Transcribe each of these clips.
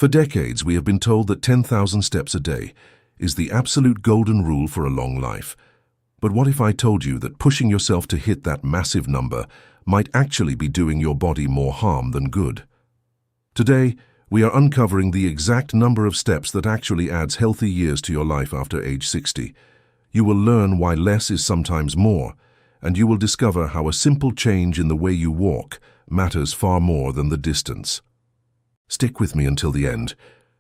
For decades, we have been told that 10,000 steps a day is the absolute golden rule for a long life. But what if I told you that pushing yourself to hit that massive number might actually be doing your body more harm than good? Today, we are uncovering the exact number of steps that actually adds healthy years to your life after age 60. You will learn why less is sometimes more, and you will discover how a simple change in the way you walk matters far more than the distance. Stick with me until the end,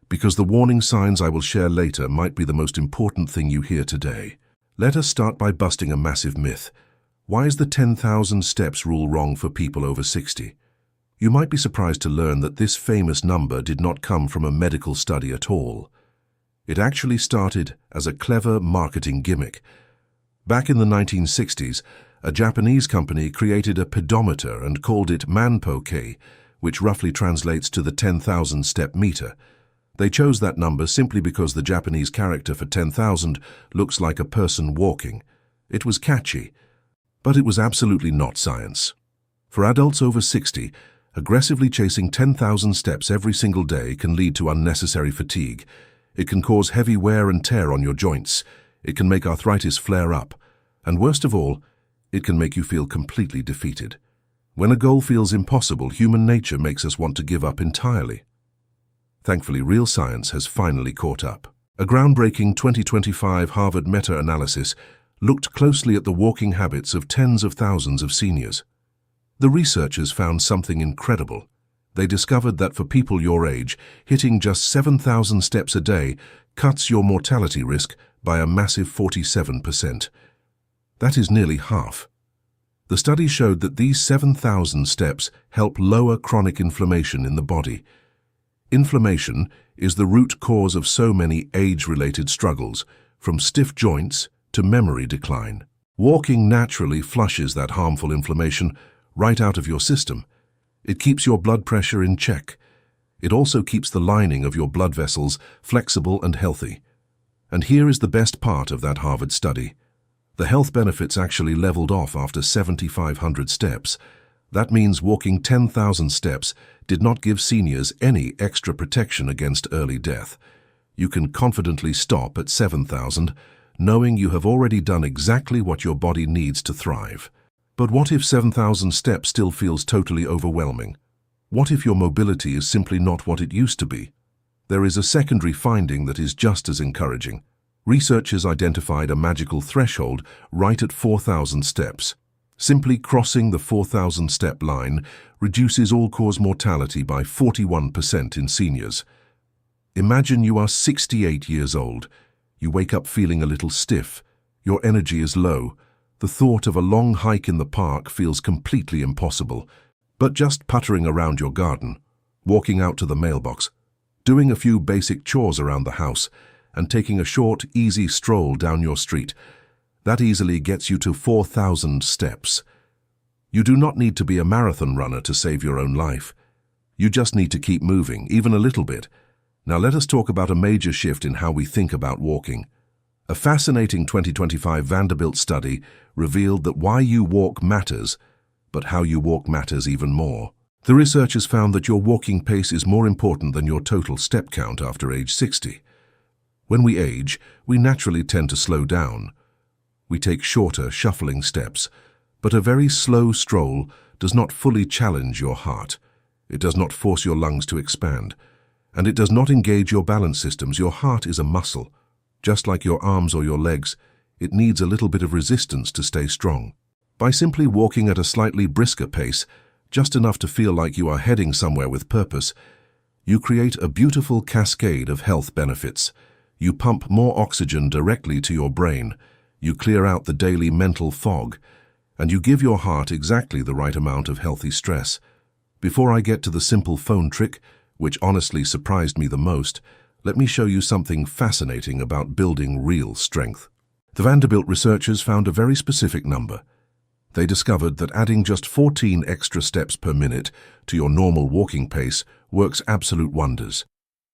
because the warning signs I will share later might be the most important thing you hear today. Let us start by busting a massive myth. Why is the 10,000 steps rule wrong for people over 60? You might be surprised to learn that this famous number did not come from a medical study at all. It actually started as a clever marketing gimmick. Back in the 1960s, a Japanese company created a pedometer and called it manpoke, which roughly translates to the 10,000 step meter. They chose that number simply because the Japanese character for 10,000 looks like a person walking. It was catchy, but it was absolutely not science. For adults over 60, aggressively chasing 10,000 steps every single day can lead to unnecessary fatigue. It can cause heavy wear and tear on your joints. It can make arthritis flare up. And worst of all, it can make you feel completely defeated. When a goal feels impossible, human nature makes us want to give up entirely. Thankfully, real science has finally caught up. A groundbreaking 2025 Harvard meta-analysis looked closely at the walking habits of tens of thousands of seniors. The researchers found something incredible. They discovered that for people your age, hitting just 7,000 steps a day cuts your mortality risk by a massive 47%. That is nearly half. The study showed that these 7,000 steps help lower chronic inflammation in the body. Inflammation is the root cause of so many age-related struggles, from stiff joints to memory decline. Walking naturally flushes that harmful inflammation right out of your system. It keeps your blood pressure in check. It also keeps the lining of your blood vessels flexible and healthy. And here is the best part of that Harvard study. The health benefits actually leveled off after 7,500 steps. That means walking 10,000 steps did not give seniors any extra protection against early death. You can confidently stop at 7,000, knowing you have already done exactly what your body needs to thrive. But what if 7,000 steps still feels totally overwhelming? What if your mobility is simply not what it used to be? There is a secondary finding that is just as encouraging. Researchers identified a magical threshold right at 4,000 steps. Simply crossing the 4,000 step line reduces all-cause mortality by 41% in seniors. Imagine you are 68 years old. You wake up feeling a little stiff. Your energy is low. The thought of a long hike in the park feels completely impossible. But just puttering around your garden, walking out to the mailbox, doing a few basic chores around the house, and taking a short, easy stroll down your street, that easily gets you to 4,000 steps. You do not need to be a marathon runner to save your own life. You just need to keep moving, even a little bit. Now let us talk about a major shift in how we think about walking. A fascinating 2025 Vanderbilt study revealed that why you walk matters, but how you walk matters even more. The researchers found that your walking pace is more important than your total step count after age 60. When we age, we naturally tend to slow down. We take shorter, shuffling steps, but a very slow stroll does not fully challenge your heart. It does not force your lungs to expand, and it does not engage your balance systems. Your heart is a muscle. Just like your arms or your legs, it needs a little bit of resistance to stay strong. By simply walking at a slightly brisker pace, just enough to feel like you are heading somewhere with purpose, you create a beautiful cascade of health benefits. You pump more oxygen directly to your brain, you clear out the daily mental fog, and you give your heart exactly the right amount of healthy stress. Before I get to the simple phone trick, which honestly surprised me the most, let me show you something fascinating about building real strength. The Vanderbilt researchers found a very specific number. They discovered that adding just 14 extra steps per minute to your normal walking pace works absolute wonders.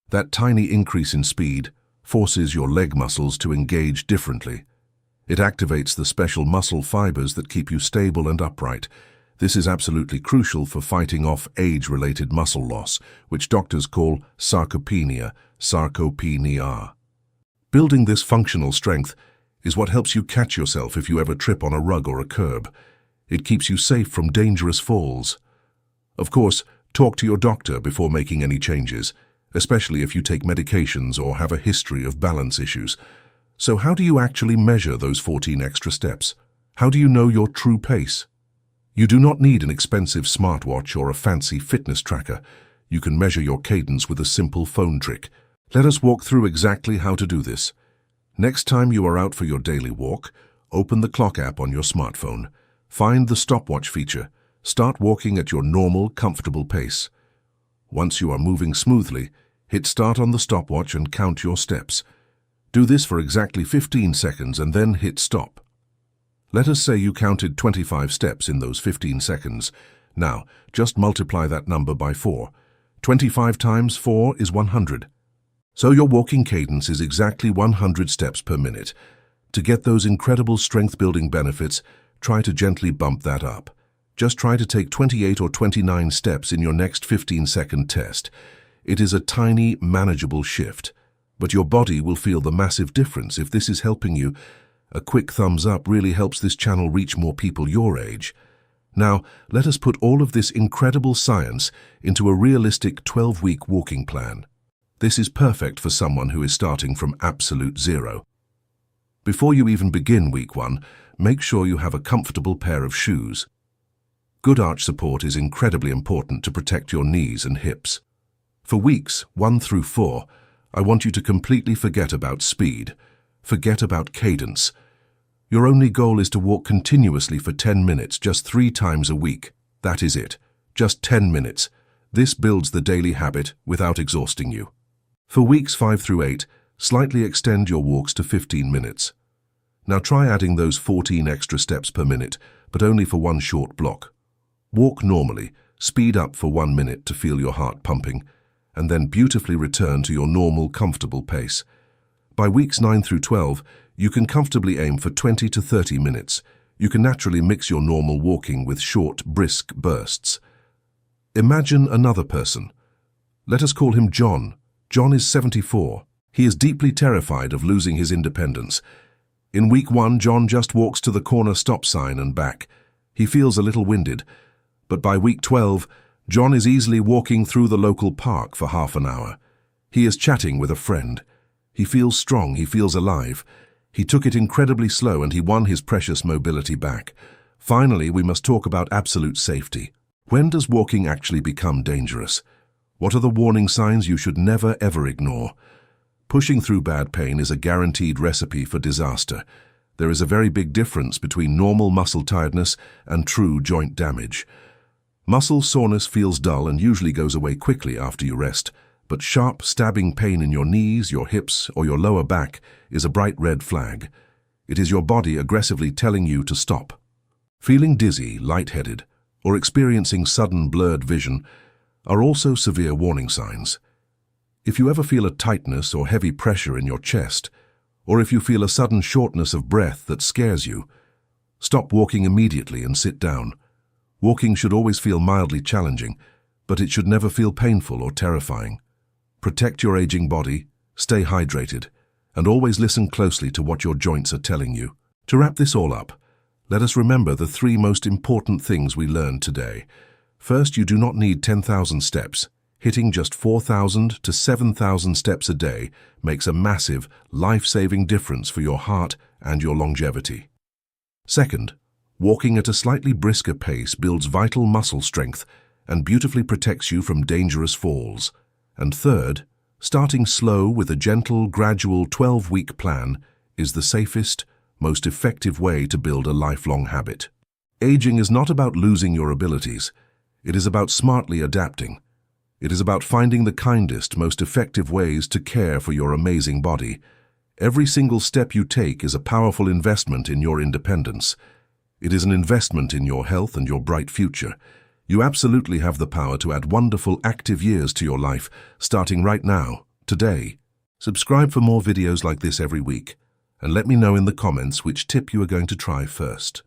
That tiny increase in speed forces your leg muscles to engage differently. It activates the special muscle fibers that keep you stable and upright, This is absolutely crucial for fighting off age-related muscle loss, which doctors call sarcopenia. Building this functional strength is what helps you catch yourself if you ever trip on a rug or a curb. It keeps you safe from dangerous falls. Of course, talk to your doctor before making any changes, especially if you take medications or have a history of balance issues. So how do you actually measure those 14 extra steps? How do you know your true pace? You do not need an expensive smartwatch or a fancy fitness tracker. You can measure your cadence with a simple phone trick. Let us walk through exactly how to do this. Next time you are out for your daily walk, open the clock app on your smartphone. Find the stopwatch feature. Start walking at your normal, comfortable pace. Once you are moving smoothly, hit start on the stopwatch and count your steps. Do this for exactly 15 seconds and then hit stop. Let us say you counted 25 steps in those 15 seconds. Now, just multiply that number by 4. 25 times 4 is 100. So your walking cadence is exactly 100 steps per minute. To get those incredible strength-building benefits, try to gently bump that up. Just try to take 28 or 29 steps in your next 15-second test. It is a tiny, manageable shift, but your body will feel the massive difference if this is helping you. A quick thumbs up really helps this channel reach more people your age. Now, let us put all of this incredible science into a realistic 12-week walking plan. This is perfect for someone who is starting from absolute zero. Before you even begin week 1, make sure you have a comfortable pair of shoes. Good arch support is incredibly important to protect your knees and hips. For weeks 1 through 4, I want you to completely forget about speed. Forget about cadence. Your only goal is to walk continuously for 10 minutes, just 3 times a week. That is it. Just 10 minutes. This builds the daily habit without exhausting you. For weeks 5 through 8, slightly extend your walks to 15 minutes. Now try adding those 14 extra steps per minute, but only for one short block. Walk normally, speed up for 1 minute to feel your heart pumping, and then beautifully return to your normal, comfortable pace. By weeks 9 through 12, you can comfortably aim for 20 to 30 minutes. You can naturally mix your normal walking with short, brisk bursts. Imagine another person. Let us call him John. John is 74. He is deeply terrified of losing his independence. In week 1, John just walks to the corner stop sign and back. He feels a little winded, but by week 12, John is easily walking through the local park for half an hour. He is chatting with a friend. He feels strong, he feels alive. He took it incredibly slow and he won his precious mobility back. Finally, we must talk about absolute safety. When does walking actually become dangerous? What are the warning signs you should never ever ignore? Pushing through bad pain is a guaranteed recipe for disaster. There is a very big difference between normal muscle tiredness and true joint damage. Muscle soreness feels dull and usually goes away quickly after you rest, but sharp, stabbing pain in your knees, your hips, or your lower back is a bright red flag. It is your body aggressively telling you to stop. Feeling dizzy, lightheaded, or experiencing sudden blurred vision are also severe warning signs. If you ever feel a tightness or heavy pressure in your chest, or if you feel a sudden shortness of breath that scares you, stop walking immediately and sit down. Walking should always feel mildly challenging, but it should never feel painful or terrifying. Protect your aging body, stay hydrated, and always listen closely to what your joints are telling you. To wrap this all up, let us remember the 3 most important things we learned today. First, you do not need 10,000 steps. Hitting just 4,000 to 7,000 steps a day makes a massive, life-saving difference for your heart and your longevity. Second, walking at a slightly brisker pace builds vital muscle strength and beautifully protects you from dangerous falls. And third, starting slow with a gentle, gradual 12-week plan is the safest, most effective way to build a lifelong habit. Aging is not about losing your abilities. It is about smartly adapting. It is about finding the kindest, most effective ways to care for your amazing body. Every single step you take is a powerful investment in your independence. It is an investment in your health and your bright future. You absolutely have the power to add wonderful, active years to your life, starting right now, today. Subscribe for more videos like this every week, and let me know in the comments which tip you are going to try first.